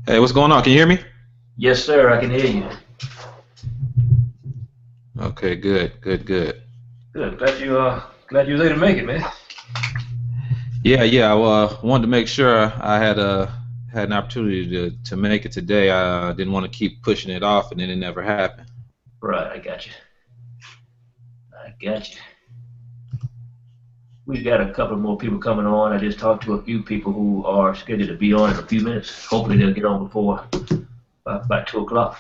Hey, what's going on? Can you hear me? Yes, sir. I can hear you. Okay, good, good, good. Good. Glad you was able to make it, man. Yeah. I wanted to make sure I had an opportunity to make it today. I didn't want to keep pushing it off, and then it never happened. Right. I got you. I got you. We got a couple more people coming on. I just talked to a few people who are scheduled to be on in a few minutes. Hopefully they'll get on before about 2 o'clock.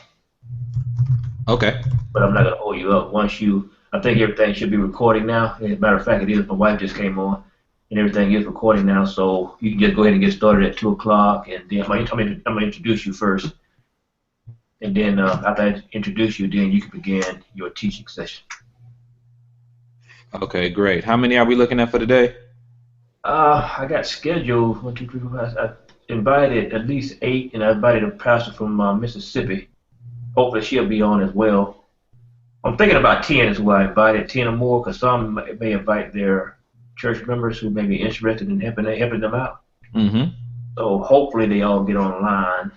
Okay. But I'm not gonna hold you up. I think everything should be recording now. As a matter of fact, it is. My wife just came on, and everything is recording now. So you can just go ahead and get started at 2 o'clock, and then I'm gonna introduce you first, and then after I introduce you, then you can begin your teaching session. Okay, great. How many are we looking at for today? I got scheduled 1, 2, 3, 4, 5. I invited at least 8, and I invited a pastor from Mississippi. Hopefully, she'll be on as well. I'm thinking about 10 as well. I invited 10 or more because some may invite their church members who may be interested in helping them out. Mm-hmm. So hopefully, they all get online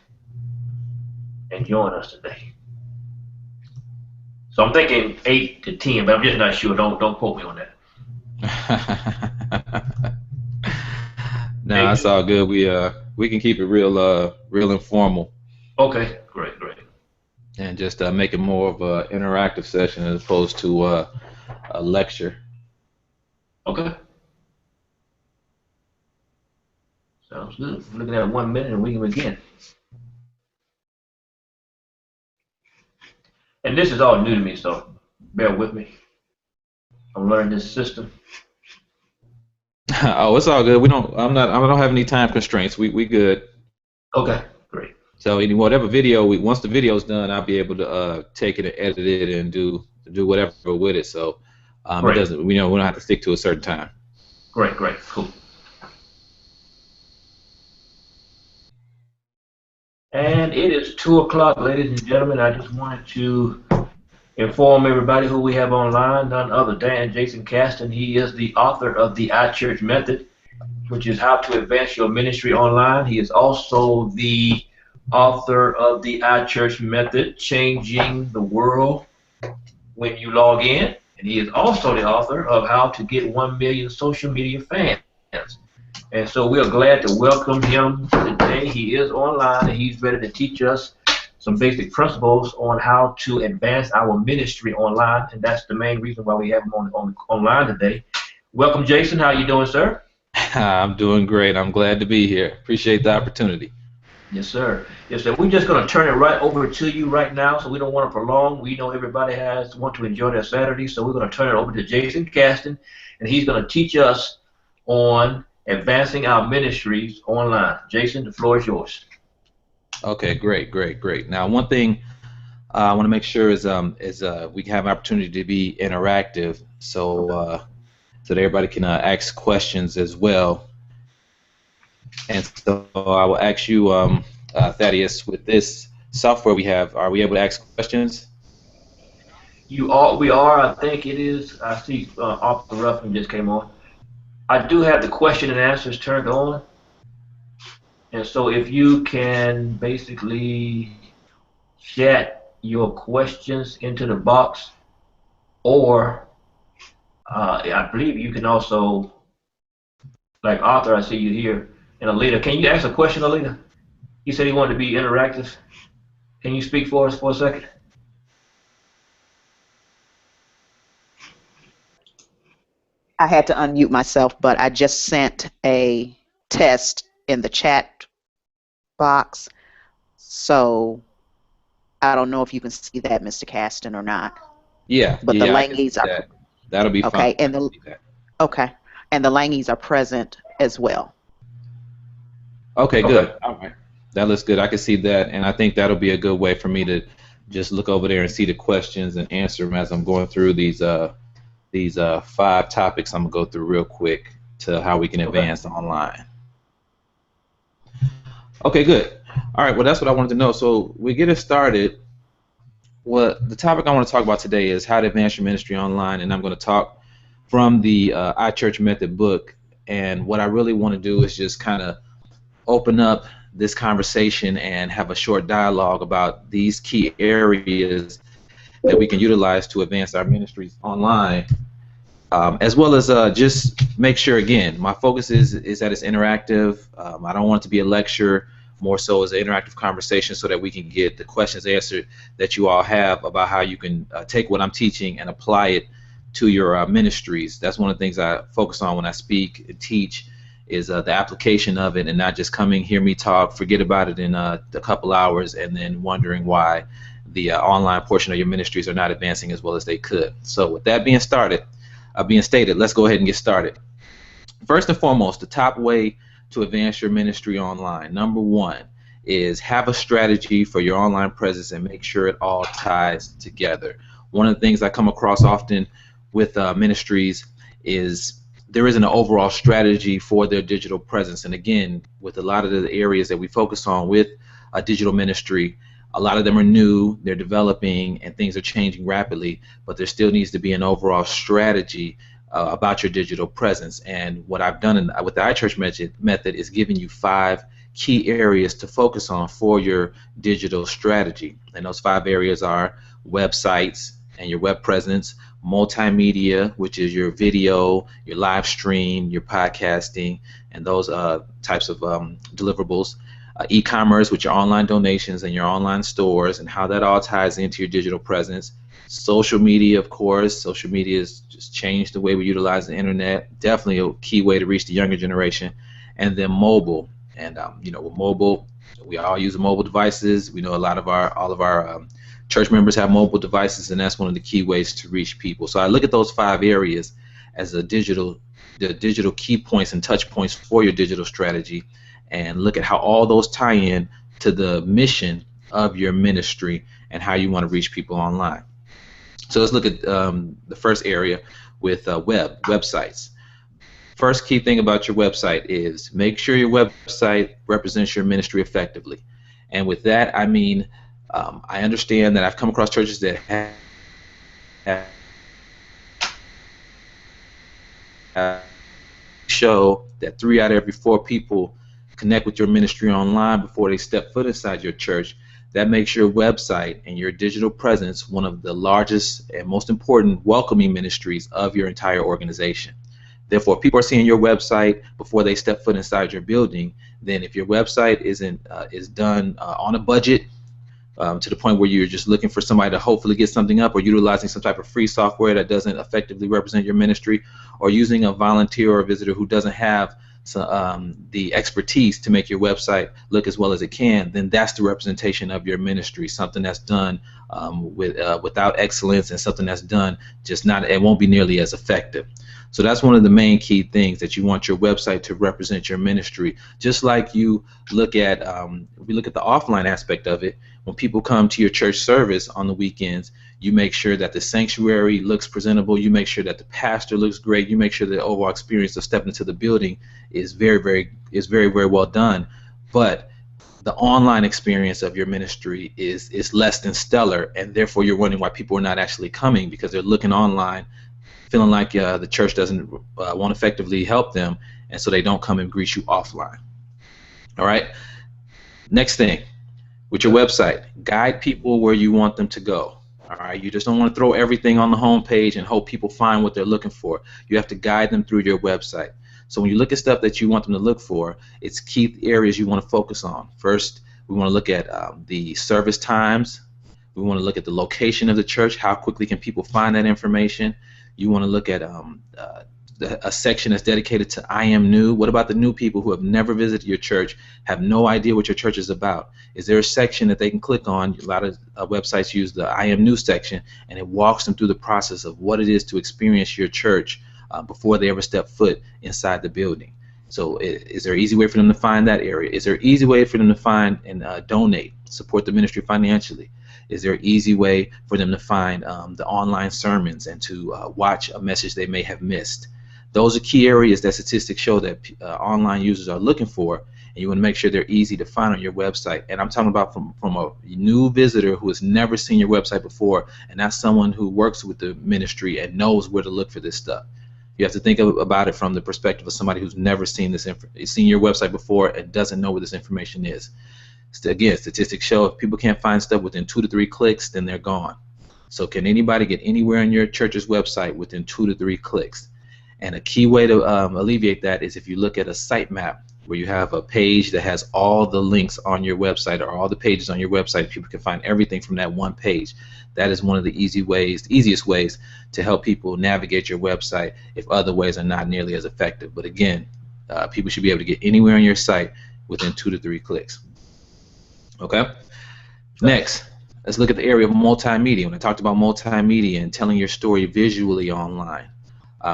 and join us today. So I'm thinking 8 to 10, but I'm just not sure. Don't quote me on that. No, 8 that's to all good. We can keep it real informal Okay, great, great. and just make it more of a interactive session as opposed to a lecture. Okay, sounds good. We're looking at 1 minute and we can begin. And this is all new to me, so bear with me. I'm learning this system. Oh, it's all good. We don't. I don't have any time constraints. We good. Okay, great. So whatever video once the video's done, I'll be able to take it and edit it and do whatever with it. So it Great, doesn't. We don't have to stick to a certain time. great, great, cool. And it is 2 o'clock, ladies and gentlemen. I just wanted to inform everybody who we have online, none other than Jason Caston. He is the author of the iChurch Method, which is how to advance your ministry online. He is also the author of the iChurch Method, Changing the World When You Log In. And he is also the author of How to Get 1 Million Social Media Fans. And so we are glad to welcome him today. He is online and he's ready to teach us some basic principles on how to advance our ministry online. And that's the main reason why we have him online today. Welcome, Jason. How you doing, sir? I'm doing great. I'm glad to be here. Appreciate the opportunity. Yes, sir. Yes, sir. We're just going to turn it right over to you right now, so we don't want to prolong. We know everybody want to enjoy their Saturday, so we're going to turn it over to Jason Caston, and he's going to teach us on advancing our ministries online. Jason, the floor is yours. Okay, great. Now, one thing I want to make sure is we have an opportunity to be interactive, so that everybody can ask questions as well. And so I will ask you, Thaddeus, with this software we have, are we able to ask questions? We are. I think it is. I see Arthur Ruffin just came on. I do have the question and answers turned on, and so if you can basically chat your questions into the box, or I believe you can also, like Arthur, I see you here, and Alita. Can you ask a question, Alita? He said he wanted to be interactive. Can you speak for us for a second? I had to unmute myself, but I just sent a test in the chat box. So I don't know if you can see that, Mr. Caston, or not. But the I can see Langies are that. That'll be fine. okay, and the Langies are present as well. Okay, Okay. good. All right. That looks good. I can see that, and I think that'll be a good way for me to just look over there and see the questions and answer them as I'm going through these 5 topics. I'm gonna go through real quick to how we can Okay. advance online. Okay, good. All right. Well, that's what I wanted to know. So we get it started. What the topic I want to talk about today is how to advance your ministry online, and I'm going to talk from the iChurch Method book. And what I really want to do is just kind of open up this conversation and have a short dialogue about these key areas that we can utilize to advance our ministries online, as well as just make sure, again, my focus is that it's interactive. I don't want it to be a lecture, more so as an interactive conversation so that we can get the questions answered that you all have about how you can take what I'm teaching and apply it to your ministries. That's one of the things I focus on when I speak and teach, is the application of it, and not just coming, hear me talk, forget about it in a couple hours, and then wondering why the online portion of your ministries are not advancing as well as they could. So with that being stated, let's go ahead and get started. First and foremost, the top way to advance your ministry online, number one, is have a strategy for your online presence and make sure it all ties together. One of the things I come across often with ministries is there isn't an overall strategy for their digital presence. And again, with a lot of the areas that we focus on with a digital ministry, a lot of them are new, they're developing, and things are changing rapidly, but there still needs to be an overall strategy about your digital presence. And what I've done with the iChurch method is giving you 5 key areas to focus on for your digital strategy. And those 5 areas are websites and your web presence, multimedia, which is your video, your live stream, your podcasting, and those types of deliverables, e-commerce with your online donations and your online stores and how that all ties into your digital presence, social media, of course. Social media has just changed the way we utilize the internet, definitely a key way to reach the younger generation, and then mobile. And with mobile, we all use mobile devices. We know all of our church members have mobile devices, and that's one of the key ways to reach people. So I look at those 5 areas as the digital key points and touch points for your digital strategy, and look at how all those tie in to the mission of your ministry and how you want to reach people online. So let's look at the first area with websites. First key thing about your website is make sure your website represents your ministry effectively. And with that, I mean, I understand that I've come across churches that have show that 3 out of every 4 people connect with your ministry online before they step foot inside your church. That makes your website and your digital presence one of the largest and most important welcoming ministries of your entire organization. Therefore, if people are seeing your website before they step foot inside your building, then if your website is done on a budget, to the point where you're just looking for somebody to hopefully get something up, or utilizing some type of free software that doesn't effectively represent your ministry, or using a volunteer or a visitor who doesn't have the expertise to make your website look as well as it can, then that's the representation of your ministry, something that's done without excellence, and something that's done it won't be nearly as effective. So that's one of the main key things, that you want your website to represent your ministry. Just like you look at, we look at the offline aspect of it. When people come to your church service on the weekends, you make sure that the sanctuary looks presentable. You make sure that the pastor looks great. You make sure the overall experience of stepping into the building is very well done. But the online experience of your ministry is less than stellar, and therefore you're wondering why people are not actually coming, because they're looking online, feeling like the church won't effectively help them, and so they don't come and greet you offline. All right. Next thing, with your website, guide people where you want them to go. All right. You just don't want to throw everything on the home page and hope people find what they're looking for. You have to guide them through your website. So when you look at stuff that you want them to look for, it's key areas you want to focus on. First, we want to look at the service times. We want to look at the location of the church. How quickly can people find that information? You want to look at a section that's dedicated to I am new. What about the new people who have never visited your church, have no idea what your church is about? Is there a section that they can click on? A lot of websites use the I am new section, and it walks them through the process of what it is to experience your church before they ever step foot inside the building. So is there an easy way for them to find that area? Is there an easy way for them to find and donate, support the ministry financially? Is there an easy way for them to find the online sermons and to watch a message they may have missed? Those are key areas that statistics show that online users are looking for, and you want to make sure they're easy to find on your website. And I'm talking about from a new visitor who has never seen your website before, and not someone who works with the ministry and knows where to look for this stuff. You have to think about it from the perspective of somebody who's never seen seen your website before and doesn't know where this information is. Again, statistics show if people can't find stuff within 2 to 3 clicks, then they're gone. So can anybody get anywhere on your church's website within 2 to 3 clicks? And a key way to alleviate that is if you look at a sitemap where you have a page that has all the links on your website or all the pages on your website, people can find everything from that one page. That is one of the easiest ways to help people navigate your website if other ways are not nearly as effective. But again, people should be able to get anywhere on your site within 2 to 3 clicks. Okay? Next, let's look at the area of multimedia. When I talked about multimedia and telling your story visually online,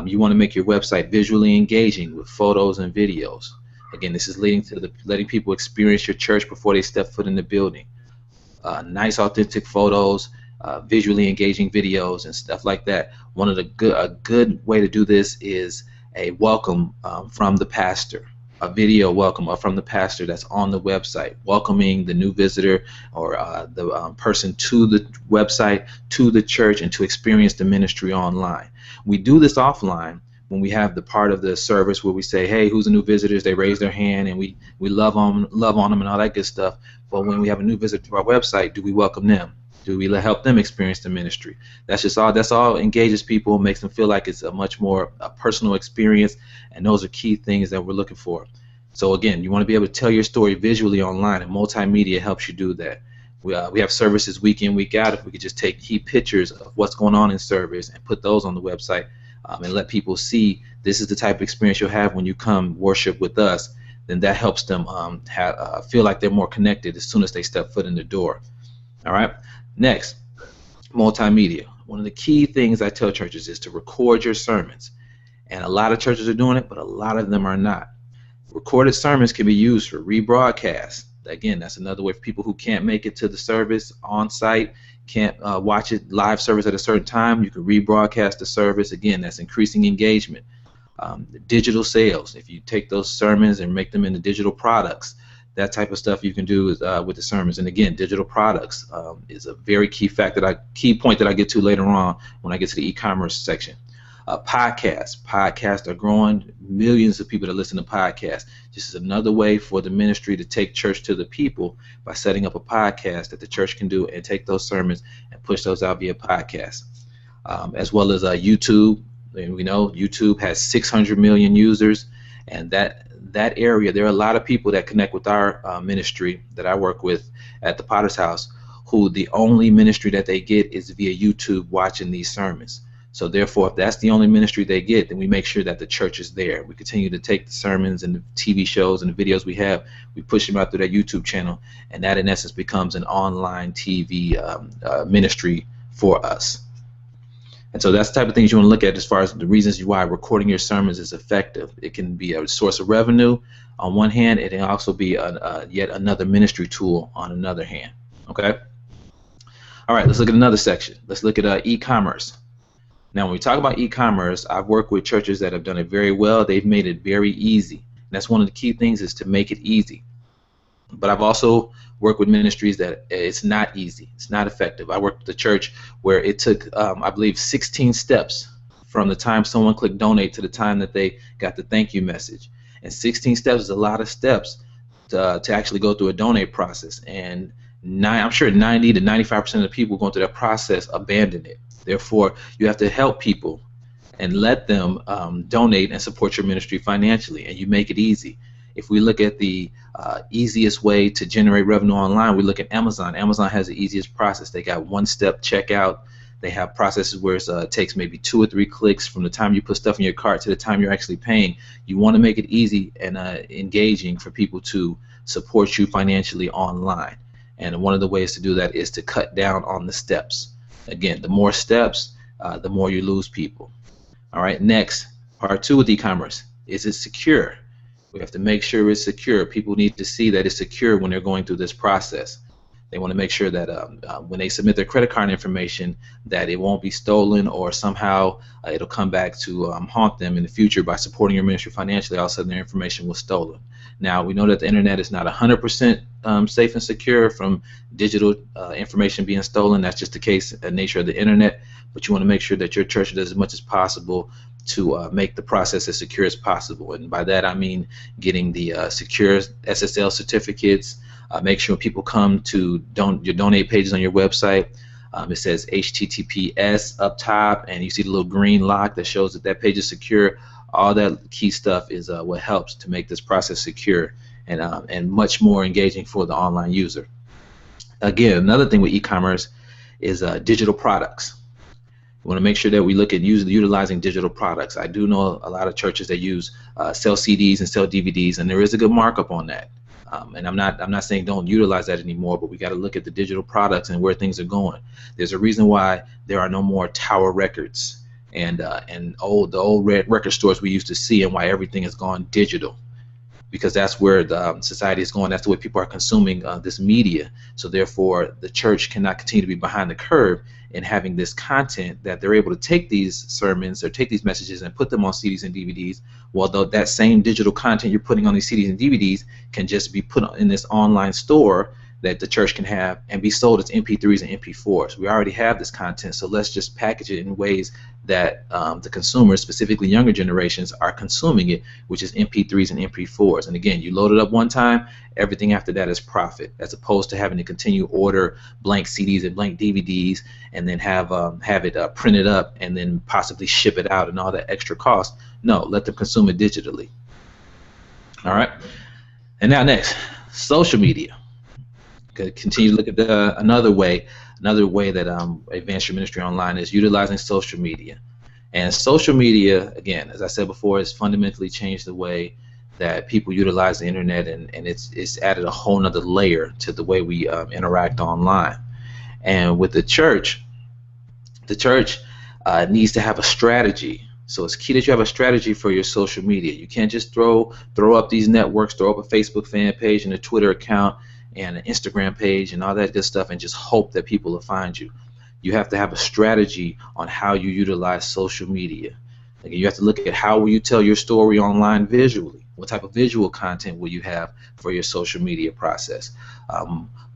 you want to make your website visually engaging with photos and videos. Again, this is leading to letting people experience your church before they step foot in the building. Nice, authentic photos, visually engaging videos, and stuff like that. A good way to do this is a welcome from the pastor. A video welcome from the pastor that's on the website, welcoming the new visitor or the person to the website, to the church, and to experience the ministry online. We do this offline when we have the part of the service where we say, hey, who's the new visitors? They raise their hand, and we love on them and all that good stuff. But when we have a new visitor to our website, do we welcome them? Do we help them experience the ministry? That's all engages people, makes them feel like it's a much more personal experience, and those are key things that we're looking for. So again, you want to be able to tell your story visually online, and multimedia helps you do that. We have services week in, week out. If we could just take key pictures of what's going on in service and put those on the website and let people see this is the type of experience you'll have when you come worship with us, then that helps them feel like they're more connected as soon as they step foot in the door. All right. Next, multimedia. One of the key things I tell churches is to record your sermons. And a lot of churches are doing it, but a lot of them are not. Recorded sermons can be used for rebroadcast. Again, that's another way for people who can't make it to the service on site, can't watch it live service at a certain time. You can rebroadcast the service. Again, that's increasing engagement. Digital sales. If you take those sermons and make them into digital products, that type of stuff you can do with the sermons. And again, digital products is a very key point that I get to later on when I get to the e-commerce section. Podcasts are growing. Millions of people that listen to podcasts. This is another way for the ministry to take church to the people by setting up a podcast that the church can do and take those sermons and push those out via podcast. As well as YouTube. And we know YouTube has 600 million users, and that area, there are a lot of people that connect with our ministry that I work with at the Potter's House who the only ministry that they get is via YouTube watching these sermons. So therefore, if that's the only ministry they get, then we make sure that the church is there. We continue to take the sermons and the TV shows and the videos we have, we push them out through that YouTube channel, and that in essence becomes an online TV ministry for us. And so that's the type of things you want to look at as far as the reasons why recording your sermons is effective. It can be a source of revenue on one hand. It can also be yet another ministry tool on another hand. Okay? All right, let's look at another section. Let's look at e-commerce. Now, when we talk about e-commerce, I've worked with churches that have done it very well. They've made it very easy. And that's one of the key things is to make it easy. But I've also worked with ministries that it's not easy. It's not effective. I worked with a church where it took, I believe, 16 steps from the time someone clicked donate to the time that they got the thank you message. And 16 steps is a lot of steps to actually go through a donate process. And I'm sure 90 to 95% of the people going through that process abandon it. Therefore, you have to help people and let them donate and support your ministry financially, and you make it easy. If we look at the easiest way to generate revenue online, we look at Amazon. Amazon has the easiest process. They got one-step checkout. They have processes where it takes maybe 2 or 3 clicks from the time you put stuff in your cart to the time you're actually paying. You want to make it easy and engaging for people to support you financially online. And one of the ways to do that is to cut down on the steps. Again, the more steps, the more you lose people. All right, next, part 2 with e-commerce. Is it secure? We have to make sure it's secure. People need to see that it's secure when they're going through this process. They want to make sure that when they submit their credit card information, that it won't be stolen or somehow it'll come back to haunt them in the future by supporting your ministry financially. All of a sudden, their information was stolen. Now, we know that the internet is not 100% safe and secure from digital information being stolen. That's just the nature of the internet. But you want to make sure that your church does as much as possible to make the process as secure as possible. And by that I mean getting the secure SSL certificates. Make sure people come to your donate pages on your website. It says HTTPS up top, and you see the little green lock that shows that that page is secure. All that key stuff is what helps to make this process secure and much more engaging for the online user. Again, another thing with e-commerce is digital products. We want to make sure that we look at utilizing digital products. I do know a lot of churches that sell CDs and sell DVDs, and there is a good markup on that. And I'm not saying don't utilize that anymore, but we got to look at the digital products and where things are going. There's a reason why there are no more Tower Records and the old red record stores we used to see, and why everything has gone digital. Because that's where the society is going. That's the way people are consuming this media. So therefore, the church cannot continue to be behind the curve in having this content that they're able to take these sermons or take these messages and put them on CDs and DVDs. Well, though that same digital content you're putting on these CDs and DVDs can just be put in this online store that the church can have and be sold as MP3s and MP4s. We already have this content, so let's just package it in ways that the consumers, specifically younger generations, are consuming it, which is MP3s and MP4s. And again, you load it up one time, everything after that is profit, as opposed to having to continue order blank CDs and blank DVDs and then have it printed up and then possibly ship it out and all that extra cost. No, let them consume it digitally. All right. And now next, social media. Continue to look at another way that advance your ministry online is utilizing social media. And social media, again, as I said before, has fundamentally changed the way that people utilize the internet, and it's added a whole nother layer to the way we interact online. And with the church needs to have a strategy. So it's key that you have a strategy for your social media. You can't just throw up these networks, throw up a Facebook fan page and a Twitter account and an Instagram page and all that good stuff and just hope that people will find you. You have to have a strategy on how you utilize social media. Again, you have to look at how will you tell your story online visually. What type of visual content will you have for your social media process?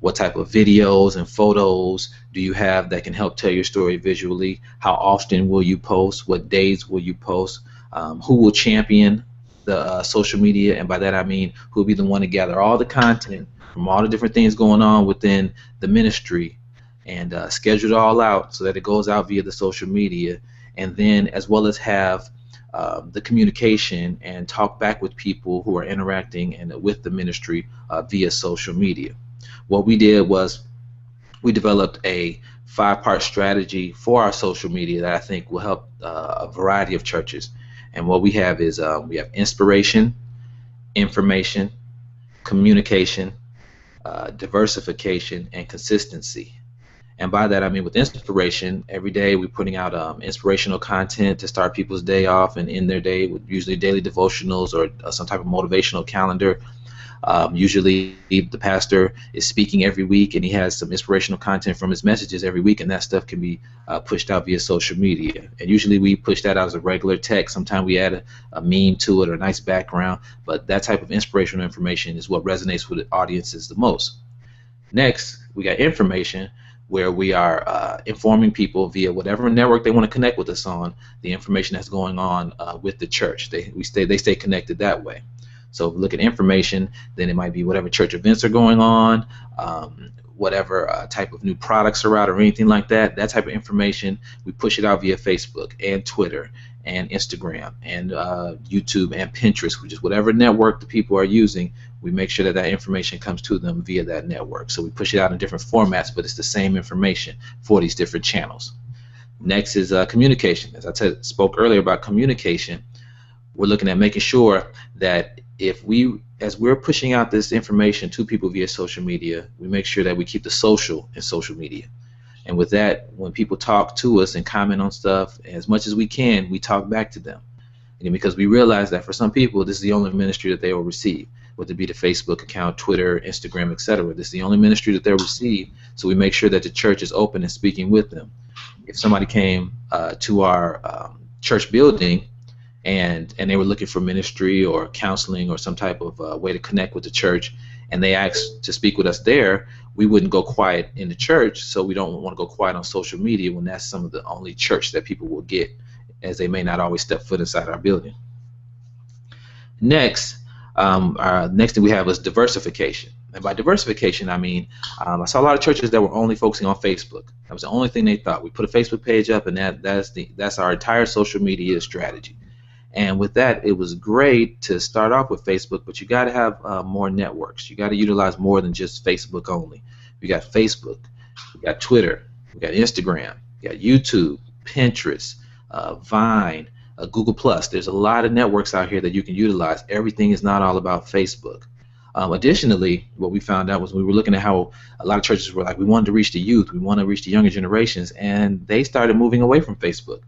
What type of videos and photos do you have that can help tell your story visually? How often will you post? What days will you post? Who will champion the social media? And by that I mean who will be the one to gather all the content from all the different things going on within the ministry and schedule it all out so that it goes out via the social media, and then as well as have the communication and talk back with people who are interacting and with the ministry via social media. What we did was we developed a 5-part strategy for our social media that I think will help a variety of churches. And what we have is we have inspiration, information, communication, diversification, and consistency. And by that I mean with inspiration, every day we're putting out inspirational content to start people's day off and end their day with usually daily devotionals or some type of motivational calendar. Usually the pastor is speaking every week and he has some inspirational content from his messages every week, and that stuff can be pushed out via social media. And usually we push that out as a regular text. Sometimes we add a meme to it or a nice background, but that type of inspirational information is what resonates with the audiences the most. Next, we got information, where we are informing people via whatever network they want to connect with us on, the information that's going on with the church. They stay connected that way. So if we look at information, then it might be whatever church events are going on, whatever type of new products are out or anything like that. That type of information, we push it out via Facebook and Twitter and Instagram and YouTube and Pinterest, which is whatever network the people are using. We make sure that that information comes to them via that network. So we push it out in different formats, but it's the same information for these different channels. Next is communication. As I spoke earlier about communication, we're looking at making sure that as we're pushing out this information to people via social media, we make sure that we keep the social in social media. And with that, when people talk to us and comment on stuff, as much as we can, we talk back to them. And because we realize that for some people, this is the only ministry that they will receive, whether it be the Facebook account, Twitter, Instagram, etc. This is the only ministry that they'll receive, so we make sure that the church is open and speaking with them. If somebody came to our church building and they were looking for ministry or counseling or some type of way to connect with the church, and they asked to speak with us there, we wouldn't go quiet in the church, so we don't want to go quiet on social media when that's some of the only church that people will get as they may not always step foot inside our building. Next, our next thing we have is diversification. And by diversification, I mean I saw a lot of churches that were only focusing on Facebook. That was the only thing they thought. We put a Facebook page up, and that's our entire social media strategy. And with that, it was great to start off with Facebook, but you got to have more networks. You got to utilize more than just Facebook only. We got Facebook, we got Twitter, we got Instagram, we got YouTube, Pinterest, Vine, Google Plus. There's a lot of networks out here that you can utilize. Everything is not all about Facebook. Additionally, what we found out was we were looking at how a lot of churches were like, we wanted to reach the youth, we want to reach the younger generations, and they started moving away from Facebook.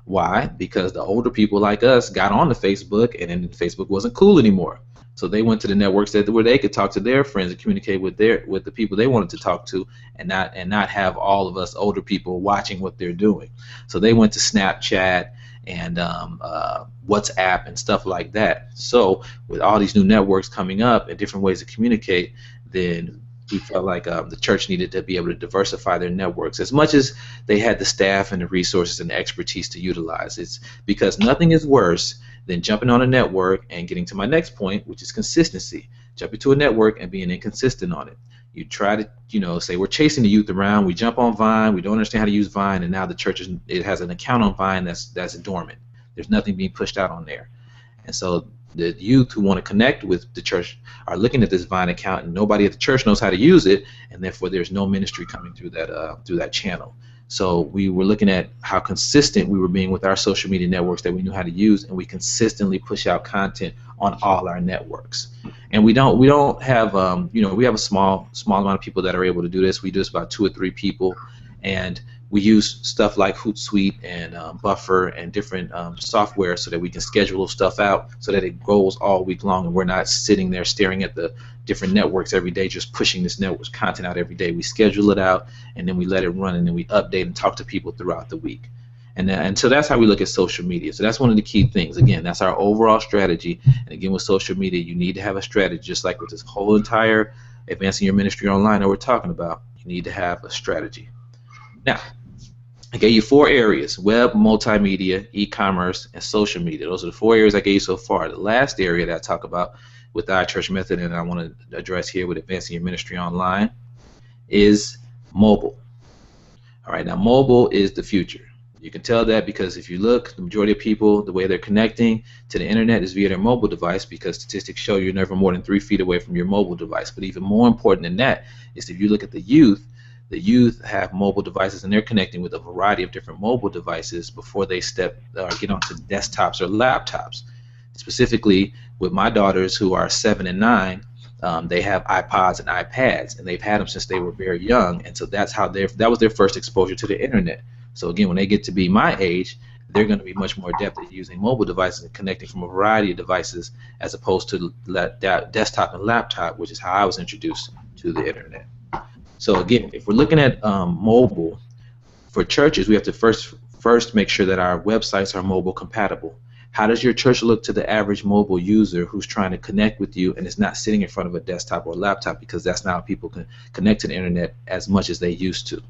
Why? Because the older people like us got on to Facebook, and then Facebook wasn't cool anymore. So they went to the networks where they could talk to their friends and communicate with the people they wanted to talk to, and not have all of us older people watching what they're doing. So they went to Snapchat and WhatsApp and stuff like that. So with all these new networks coming up and different ways to communicate, then we felt like the church needed to be able to diversify their networks as much as they had the staff and the resources and the expertise to utilize. It's because nothing is worse than jumping on a network and getting to my next point, which is consistency. Jumping to a network and being inconsistent on it. You try to, say we're chasing the youth around. We jump on Vine. We don't understand how to use Vine, and now the church it has an account on Vine that's dormant. There's nothing being pushed out on there, and so the youth who want to connect with the church are looking at this Vine account, and nobody at the church knows how to use it, and therefore there's no ministry coming through that channel. So we were looking at how consistent we were being with our social media networks that we knew how to use, and we consistently push out content on all our networks. And we don't have we have a small amount of people that are able to do this. We do this about 2 or 3 people, and we use stuff like Hootsuite and Buffer and different software so that we can schedule stuff out so that it goes all week long, and we're not sitting there staring at the different networks every day just pushing this network's content out every day. We schedule it out, and then we let it run, and then we update and talk to people throughout the week. And so that's how we look at social media. So that's one of the key things. Again, that's our overall strategy. And again, with social media, you need to have a strategy, just like with this whole entire advancing your ministry online that we're talking about. You need to have a strategy. Now, I gave you 4 areas: web, multimedia, e-commerce, and social media. Those are the 4 areas I gave you so far. The last area that I talk about with our church method, and I want to address here with advancing your ministry online, is mobile. All right, now mobile is the future. You can tell that because if you look, the majority of people, the way they're connecting to the internet is via their mobile device, because statistics show you're never more than 3 feet away from your mobile device. But even more important than that is if you look at the youth have mobile devices, and they're connecting with a variety of different mobile devices before they get onto desktops or laptops. Specifically, with my daughters who are 7 and 9, they have iPods and iPads, and they've had them since they were very young, and so that was their first exposure to the internet. So again, when they get to be my age, they're going to be much more adept at using mobile devices and connecting from a variety of devices as opposed to desktop and laptop, which is how I was introduced to the internet. So again, if we're looking at mobile, for churches, we have to first make sure that our websites are mobile compatible. How does your church look to the average mobile user who's trying to connect with you and is not sitting in front of a desktop or laptop, because that's not how people can connect to the internet as much as they used to.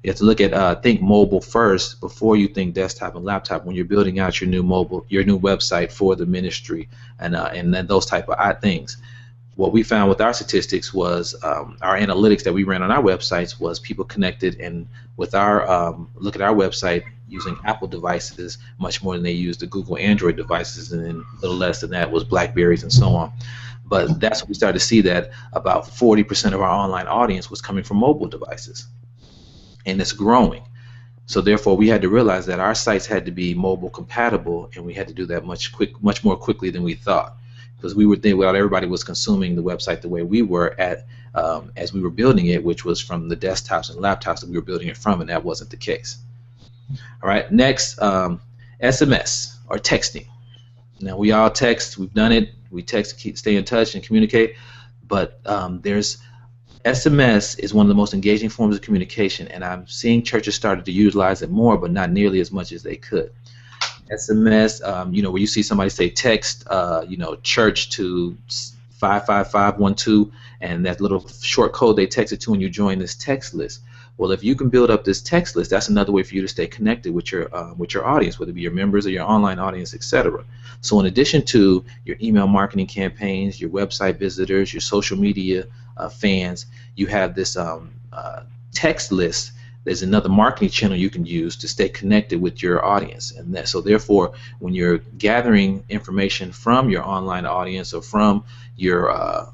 You have to look at think mobile first before you think desktop and laptop when you're building out your new website for the ministry and then those type of things. What we found with our statistics was our analytics that we ran on our websites was people connected and with our look at our website using Apple devices much more than they used the Google Android devices, and then a little less than that was Blackberries and so on. But that's when we started to see that about 40% of our online audience was coming from mobile devices, and it's growing. So therefore, we had to realize that our sites had to be mobile compatible, and we had to do that much more quickly than we thought, because we would think, well, everybody was consuming the website the way we were as we were building it, which was from the desktops and laptops that we were building it from, and that wasn't the case. All right, next, SMS or texting. Now, we all text. We've done it. We text to stay in touch and communicate, but there's SMS is one of the most engaging forms of communication, and I'm seeing churches started to utilize it more, but not nearly as much as they could. SMS, where you see somebody say text, church to 55512, and that little short code they text it to, and you join this text list. Well, if you can build up this text list, that's another way for you to stay connected with your audience, whether it be your members or your online audience, etc. So in addition to your email marketing campaigns, your website visitors, your social media fans, you have this text list. There's another marketing channel you can use to stay connected with your audience, and so therefore, when you're gathering information from your online audience or from your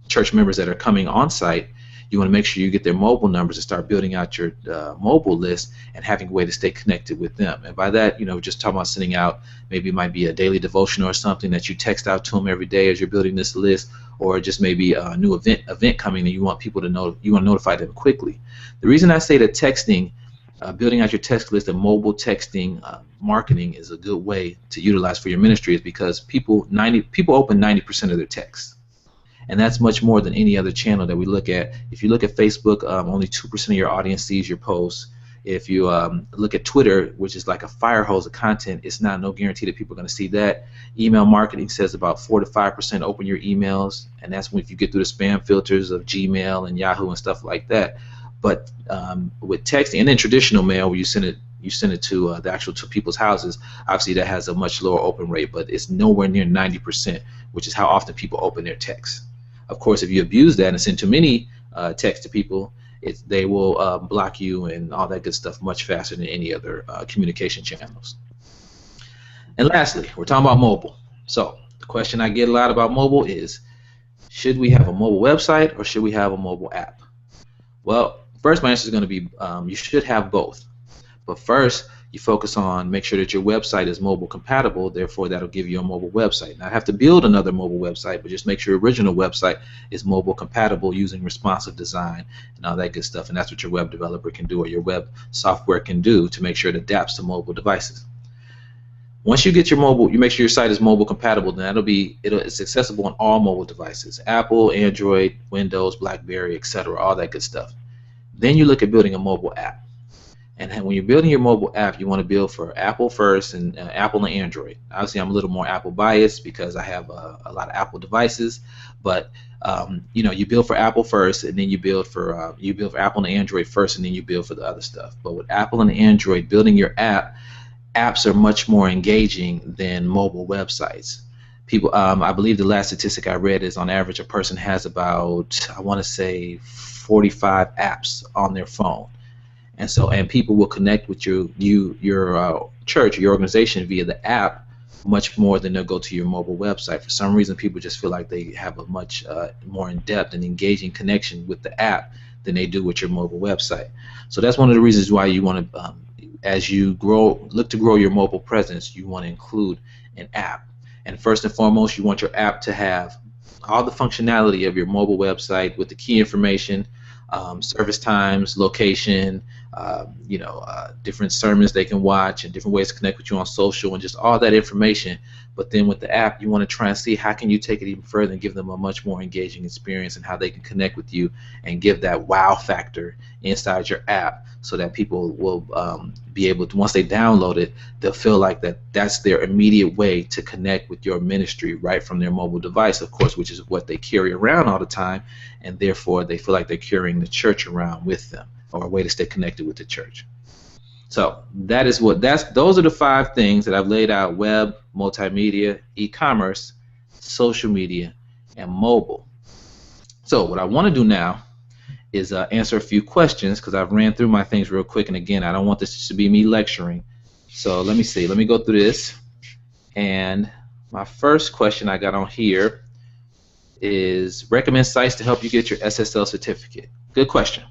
church members that are coming on site, you want to make sure you get their mobile numbers and start building out your mobile list and having a way to stay connected with them. And by that, just talking about sending out, maybe it might be a daily devotion or something that you text out to them every day as you're building this list, or just maybe a new event coming and you want people to know, you want to notify them quickly. The reason I say that texting, building out your text list and mobile texting marketing is a good way to utilize for your ministry is because people open 90% of their texts. And that's much more than any other channel that we look at. If you look at Facebook, only 2% of your audience sees your posts. If you look at Twitter, which is like a fire hose of content, it's no guarantee that people are going to see that. Email marketing says about 4 to 5% open your emails, and that's when if you get through the spam filters of Gmail and Yahoo and stuff like that. But with texting and then traditional mail, where you send it to the actual to people's houses, obviously that has a much lower open rate, but it's nowhere near 90%, which is how often people open their texts. Of course, if you abuse that and send too many texts to people, they will block you and all that good stuff much faster than any other communication channels. And lastly, we're talking about mobile. So the question I get a lot about mobile is, should we have a mobile website or should we have a mobile app? Well, first my answer is going to be you should have both. But first, you focus on make sure that your website is mobile compatible, therefore that'll give you a mobile website. Now, I have to build another mobile website, but just make sure your original website is mobile compatible using responsive design and all that good stuff, and that's what your web developer can do or your web software can do to make sure it adapts to mobile devices. Once you get your mobile, you make sure your site is mobile compatible, then it's accessible on all mobile devices, Apple, Android, Windows, BlackBerry, etc., all that good stuff. Then you look at building a mobile app. And when you're building your mobile app, you want to build for Apple first, and Apple and Android. Obviously, I'm a little more Apple biased because I have a lot of Apple devices. But you build for Apple first, and then you build for Apple and Android first, and then you build for the other stuff. But with Apple and Android, building your apps are much more engaging than mobile websites. People, I believe the last statistic I read is on average a person has about, I want to say, 45 apps on their phone. And people will connect with your church, your organization via the app much more than they'll go to your mobile website. For some reason, people just feel like they have a much more in-depth and engaging connection with the app than they do with your mobile website. So that's one of the reasons why you want to, as you look to grow your mobile presence, you want to include an app. And first and foremost, you want your app to have all the functionality of your mobile website with the key information, service times, location, different sermons they can watch and different ways to connect with you on social and just all that information. But then with the app, you want to try and see how can you take it even further and give them a much more engaging experience and how they can connect with you and give that wow factor inside your app so that people will be able to, once they download it, they'll feel like that's their immediate way to connect with your ministry right from their mobile device, of course, which is what they carry around all the time, and therefore they feel like they're carrying the church around with them, or a way to stay connected with the church. So those are the 5 things that I've laid out: web, multimedia, e-commerce, social media, and mobile. So what I want to do now is answer a few questions because I've ran through my things real quick, and again, I don't want this to be me lecturing. So let me see. Let me go through this. And my first question I got on here is recommend sites to help you get your SSL certificate. Good question.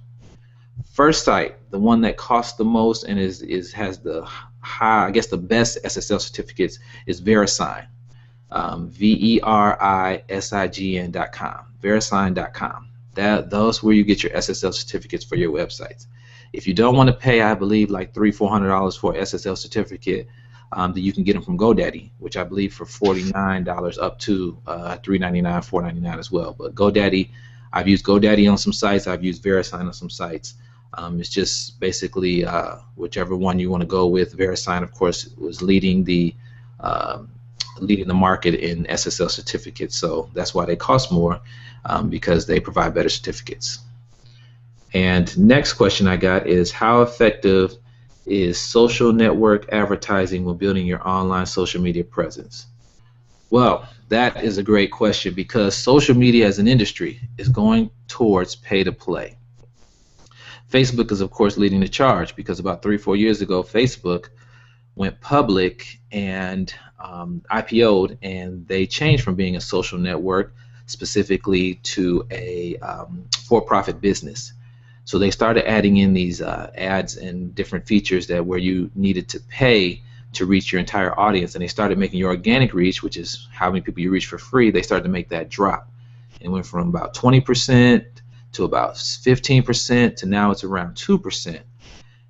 First site, the one that costs the most and has the high, I guess the best SSL certificates, is VeriSign. VeriSign.com. VeriSign.com. Those where you get your SSL certificates for your websites. If you don't want to pay, I believe, like $300-400 for an SSL certificate, that you can get them from GoDaddy, which I believe for $49 up to $3.99, $4.99 as well. But GoDaddy, I've used GoDaddy on some sites. I've used VeriSign on some sites. It's just basically whichever one you want to go with. VeriSign, of course, was leading the market in SSL certificates, so that's why they cost more, because they provide better certificates. And next question I got is, how effective is social network advertising when building your online social media presence? Well, that is a great question because social media as an industry is going towards pay to play. Facebook is, of course, leading the charge because about 3 or 4 years ago, Facebook went public and IPO'd, and they changed from being a social network specifically to a for-profit business. So they started adding in these ads and different features that where you needed to pay to reach your entire audience, and they started making your organic reach, which is how many people you reach for free. They started to make that drop. It went from about 20% to about 15% to now it's around 2%.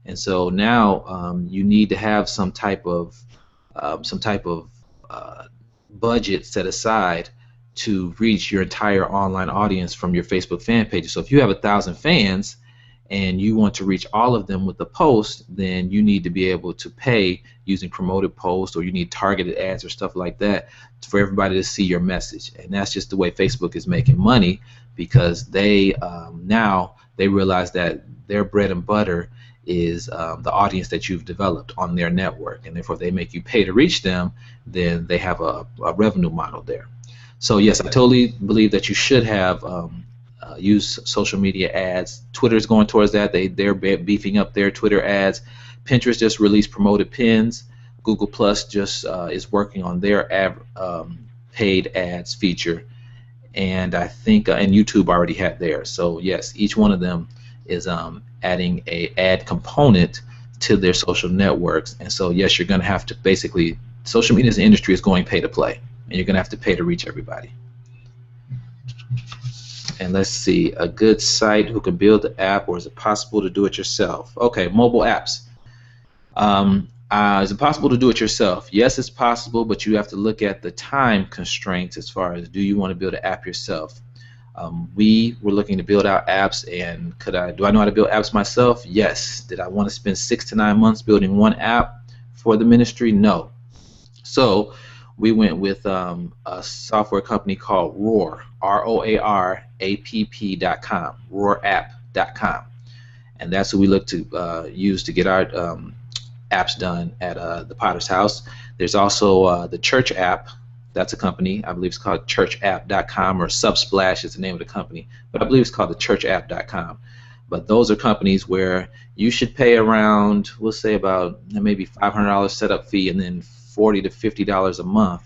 And so now you need to have some type of budget set aside to reach your entire online audience from your Facebook fan page. So if you have 1,000 fans and you want to reach all of them with the post, then you need to be able to pay using promoted posts, or you need targeted ads or stuff like that for everybody to see your message. And that's just the way Facebook is making money, because they now they realize that their bread and butter is the audience that you've developed on their network, and therefore if they make you pay to reach them, then they have a revenue model there. So yes, I totally believe that you should have use social media ads. Twitter's going towards that. They're beefing up their Twitter ads. Pinterest just released promoted pins. Google Plus just is working on their paid ads feature, and I think and YouTube already had theirs. So yes, each one of them is adding a ad component to their social networks. And so yes, you're going to have to basically, social media as an industry is going pay to play, and you're going to have to pay to reach everybody. And let's see, a good site who can build the app, or is it possible to do it yourself? Okay, mobile apps. Is it possible to do it yourself? Yes, it's possible, but you have to look at the time constraints as far as, do you want to build an app yourself? We were looking to build out apps, and do I know how to build apps myself? Yes. Did I want to spend 6 to 9 months building one app for the ministry? No. So we went with a software company called Roar, ROARAPP.com, RoarApp.com, and that's what we look to use to get our apps done at the Potter's House. There's also the Church App. That's a company. I believe it's called ChurchApp.com, or Subsplash is the name of the company, but I believe it's called the ChurchApp.com. But those are companies where you should pay around, we'll say about maybe $500 setup fee, and then $40 to $50 a month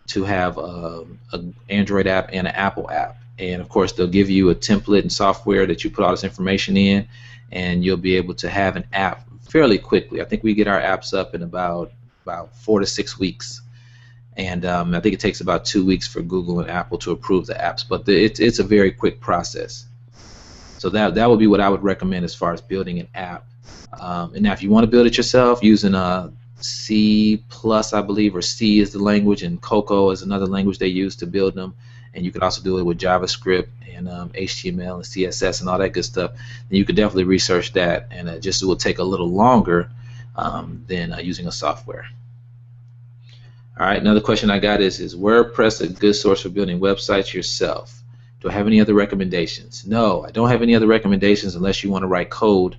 to have an Android app and an Apple app. And of course, they'll give you a template and software that you put all this information in, and you'll be able to have an app fairly quickly. I think we get our apps up in about 4 to 6 weeks. And I think it takes about 2 weeks for Google and Apple to approve the apps, but it's a very quick process. So that would be what I would recommend as far as building an app. And now if you want to build it yourself using C+, I believe, or C is the language, and Cocoa is another language they use to build them, and you can also do it with JavaScript and HTML and CSS and all that good stuff, then you could definitely research that, and it will take a little longer than using a software. All right, another question I got is WordPress a good source for building websites yourself? Do I have any other recommendations? No, I don't have any other recommendations unless you want to write code.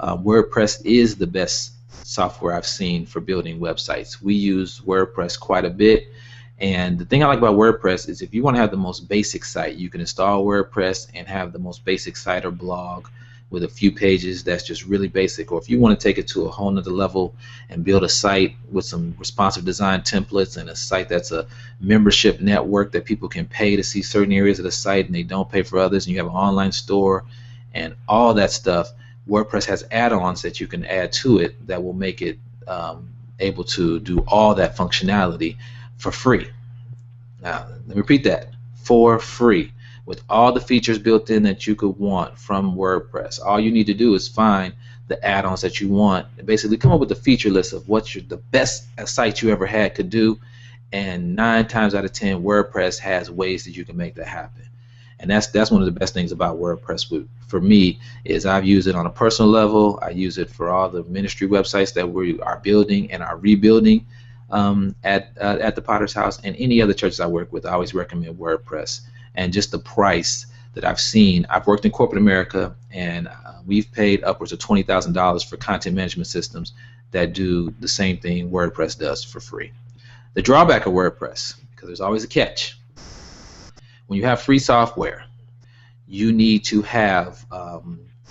WordPress is the best software I've seen for building websites. We use WordPress quite a bit, and the thing I like about WordPress is if you want to have the most basic site, you can install WordPress and have the most basic site or blog with a few pages that's just really basic. Or if you want to take it to a whole nother level and build a site with some responsive design templates, and a site that's a membership network that people can pay to see certain areas of the site and they don't pay for others, and you have an online store and all that stuff, WordPress has add-ons that you can add to it that will make it able to do all that functionality for free. Now, let me repeat that, for free, with all the features built in that you could want from WordPress. All you need to do is find the add-ons that you want and basically come up with a feature list of what the best site you ever had could do, and 9 times out of 10 WordPress has ways that you can make that happen. And that's one of the best things about WordPress for me, is I've used it on a personal level. I use it for all the ministry websites that we are building and are rebuilding at the Potter's House, and any other churches I work with. I always recommend WordPress. And just the price that I've seen. I've worked in corporate America, and we've paid upwards of $20,000 for content management systems that do the same thing WordPress does for free. The drawback of WordPress, because there's always a catch, when you have free software, you need to have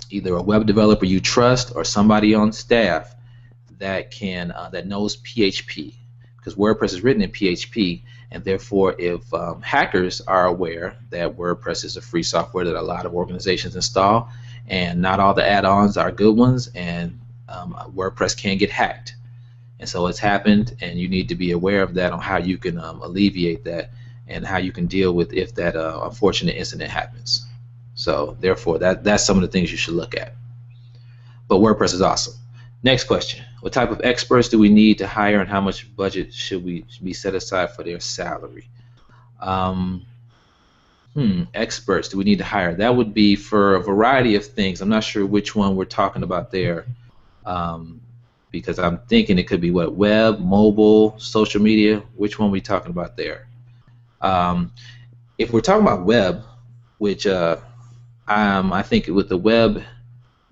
either a web developer you trust or somebody on staff that can that knows PHP, because WordPress is written in PHP, and therefore if hackers are aware that WordPress is a free software that a lot of organizations install, and not all the add-ons are good ones, and WordPress can get hacked. And so it's happened, and you need to be aware of that on how you can alleviate that and how you can deal with if that unfortunate incident happens. So therefore, that's some of the things you should look at. But WordPress is awesome. Next question. What type of experts do we need to hire, and how much budget should we be set aside for their salary? Experts do we need to hire? That would be for a variety of things. I'm not sure which one we're talking about there, because I'm thinking it could be what, web, mobile, social media. Which one are we talking about there? If we're talking about web, which I think with the web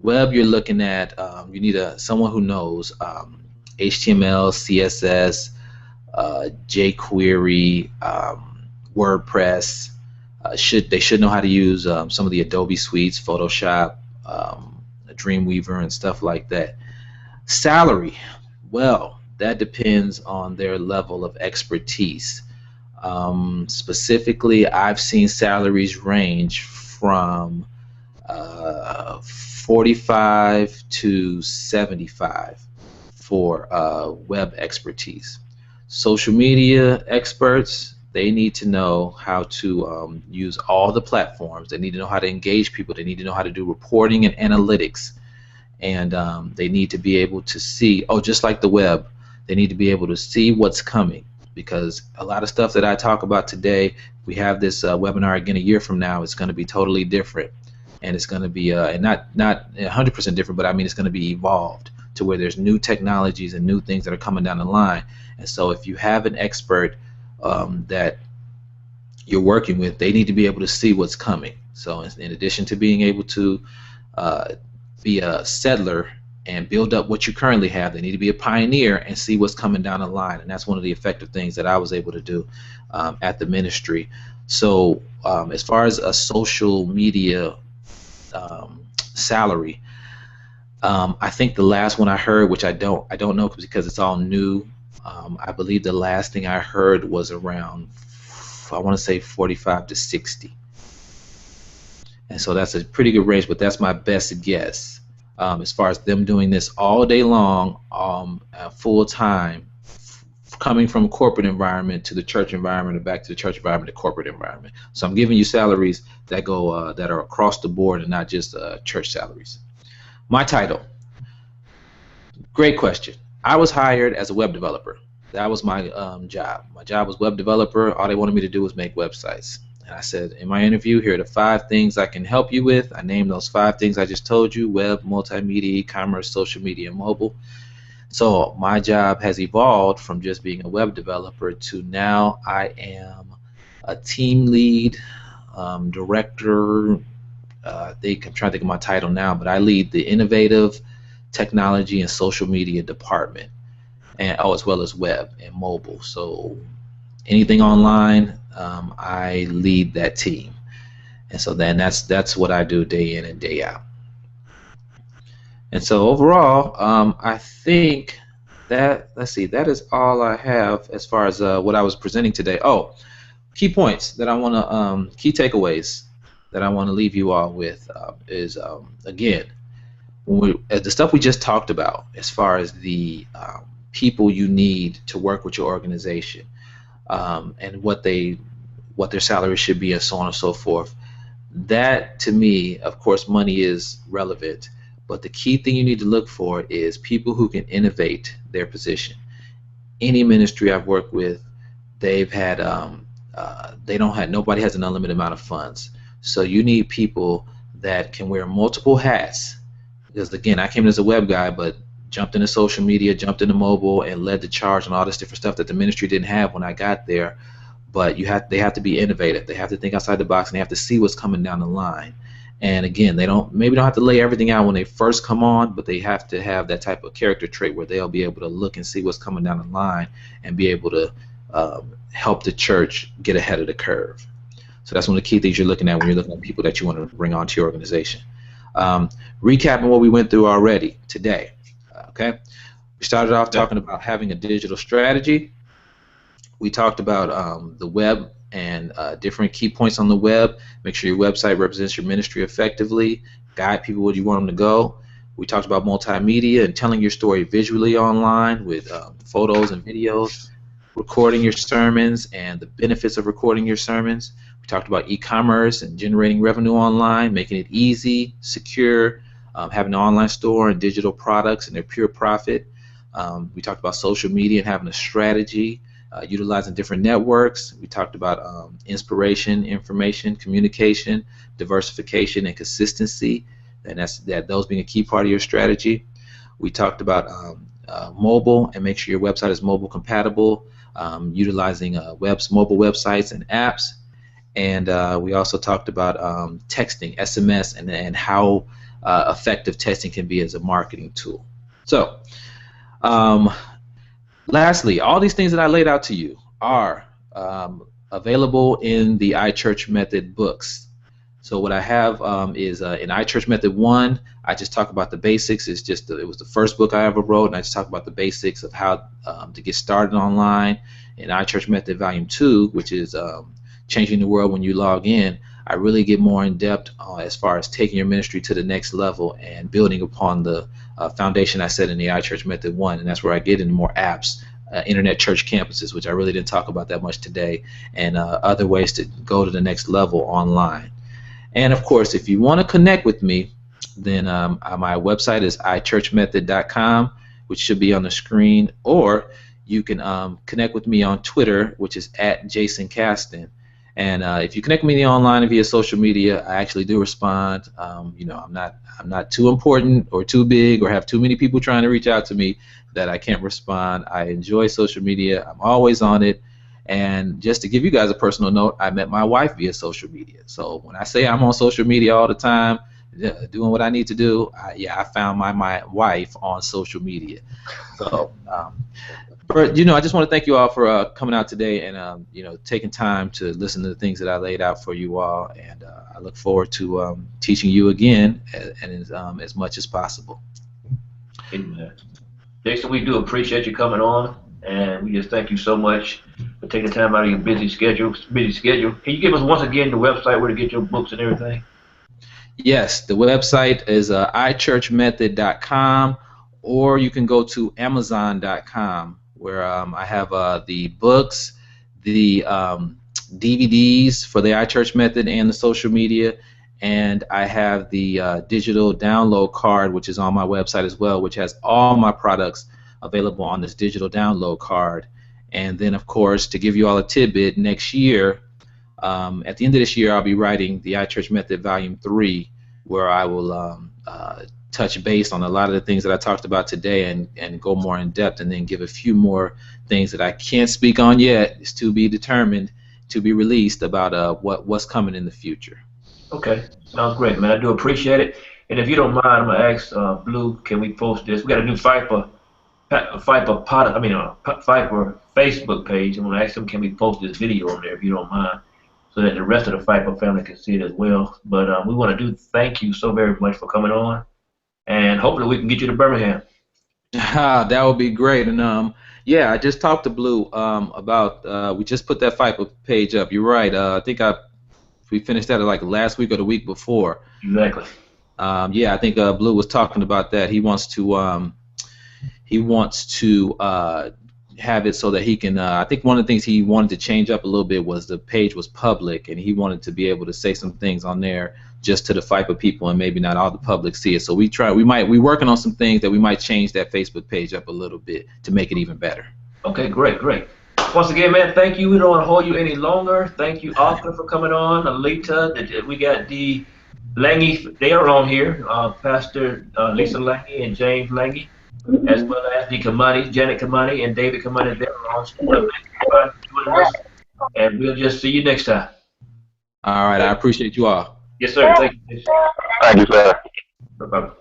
you're looking at you need someone who knows HTML, CSS, jQuery, WordPress. They should know how to use some of the Adobe suites, Photoshop, Dreamweaver, and stuff like that. Salary, well, that depends on their level of expertise. Specifically, I've seen salaries range from 45 to 75 for web expertise. Social media experts, they need to know how to use all the platforms. They need to know how to engage people. They need to know how to do reporting and analytics. And they need to be able to see, just like the web, they need to be able to see what's coming. Because a lot of stuff that I talk about today, we have this webinar again a year from now, it's going to be totally different. And it's going to be, and not 100% different, but I mean it's going to be evolved to where there's new technologies and new things that are coming down the line. And so if you have an expert that you're working with, they need to be able to see what's coming. So in addition to being able to be a settler and build up what you currently have, they need to be a pioneer and see what's coming down the line. And that's one of the effective things that I was able to do at the ministry. So as far as a social media salary, I think the last one I heard, which I don't know because it's all new, I believe the last thing I heard was around, I want to say 45 to 60. And so that's a pretty good range, but that's my best guess. As far as them doing this all day long, full time, coming from a corporate environment to the church environment, and back to the church environment to corporate environment. So I'm giving you salaries that go that are across the board and not just church salaries. My title. Great question. I was hired as a web developer. That was my job. My job was web developer. All they wanted me to do was make websites. And I said, in my interview, here are the 5 things I can help you with. I named those 5 things I just told you: web, multimedia, e-commerce, social media, and mobile. So my job has evolved from just being a web developer to now I am a team lead, director. I'm trying to think of my title now, but I lead the innovative technology and social media department, and as well as web and mobile. So anything online, I lead that team, and so then that's what I do day in and day out. And so overall, I think that, let's see, that is all I have as far as what I was presenting today. Oh, key points that I want to, key takeaways that I want to leave you all with is, again, the stuff we just talked about as far as the people you need to work with your organization, and what their salary should be, and so on and so forth. That, to me, of course, money is relevant, but the key thing you need to look for is people who can innovate their position. Any ministry I've worked with, they've had nobody has an unlimited amount of funds. So you need people that can wear multiple hats. Because again, I came in as a web guy, but jumped into social media, jumped into mobile, and led the charge on all this different stuff that the ministry didn't have when I got there. but they have to be innovative. They have to think outside the box, and they have to see what's coming down the line. And again, they don't have to lay everything out when they first come on, but they have to have that type of character trait where they'll be able to look and see what's coming down the line and be able to help the church get ahead of the curve. So that's one of the key things you're looking at when you're looking at people that you want to bring onto your organization. Recapping what we went through already today. Okay, we started off talking about having a digital strategy. We talked about the web and different key points on the web. Make sure your website represents your ministry effectively. Guide people where you want them to go. We talked about multimedia and telling your story visually online with photos and videos. Recording your sermons and the benefits of recording your sermons. We talked about e-commerce and generating revenue online, making it easy, secure, having an online store and digital products and their pure profit. We talked about social media and having a strategy, utilizing different networks. We talked about inspiration, information, communication, diversification, and consistency, and those being a key part of your strategy. We talked about mobile and make sure your website is mobile compatible, utilizing mobile websites and apps. And we also talked about texting, SMS, and how effective texting can be as a marketing tool. So, lastly, all these things that I laid out to you are available in the iChurch Method books. So what I have is in iChurch Method 1, I just talk about the basics. It was the first book I ever wrote, and I just talk about the basics of how to get started online. In iChurch Method Volume 2, which is Changing the World When You Log In, I really get more in depth as far as taking your ministry to the next level and building upon the foundation I set in the iChurch Method 1, and that's where I get into more apps, internet church campuses, which I really didn't talk about that much today, and other ways to go to the next level online. And of course, if you want to connect with me, then my website is ichurchmethod.com, which should be on the screen, or you can connect with me on Twitter, which is @JasonCaston. And if you connect with me online and via social media, I actually do respond. I'm not too important or too big or have too many people trying to reach out to me that I can't respond. I enjoy social media. I'm always on it. And just to give you guys a personal note, I met my wife via social media. So when I say I'm on social media all the time, doing what I need to do, I found my wife on social media. So, but I just want to thank you all for coming out today and taking time to listen to the things that I laid out for you all. And I look forward to teaching you again and as much as possible. Amen. Jason, we do appreciate you coming on, and we just thank you so much for taking time out of your busy schedule. Can you give us once again the website where to get your books and everything? Yes, the website is ichurchmethod.com, or you can go to amazon.com, where I have the books, the DVDs for the iChurch Method and the social media, and I have the digital download card, which is on my website as well, which has all my products available on this digital download card. And then, of course, to give you all a tidbit, next year, at the end of this year, I'll be writing the iChurch Method Volume 3, where I will touch base on a lot of the things that I talked about today and go more in depth, and then give a few more things that I can't speak on yet. It's to be determined, to be released, about what's coming in the future. Okay, sounds great, man. I do appreciate it. And if you don't mind, I'm gonna ask Blue, can we post this? We got a new Fifer Facebook page. I'm gonna ask them, can we post this video on there if you don't mind, so that the rest of the Fifer family can see it as well. But we want to thank you so very much for coming on, and hopefully we can get you to Birmingham. That would be great. And I just talked to Blue about we just put that Fifer page up. You're right. I think we finished that like last week or the week before. Exactly. I think Blue was talking about that. He wants to have it so that he can. I think one of the things he wanted to change up a little bit was the page was public, and he wanted to be able to say some things on there just to the Fifer people, and maybe not all the public see it. So we're working on some things that we might change that Facebook page up a little bit to make it even better. Okay, great. Once again, man, thank you. We don't want to hold you any longer. Thank you, Arthur, for coming on. Alita, we got the Lange. They are on here. Pastor Lisa Lange and James Lange, as well as the Kamani, Janet Kamani, and David Kamani. They're on. So thank you for joining us. and we'll just see you next time. All right, I appreciate you all. Yes, sir. Thank you. Thank you, sir. Bye-bye.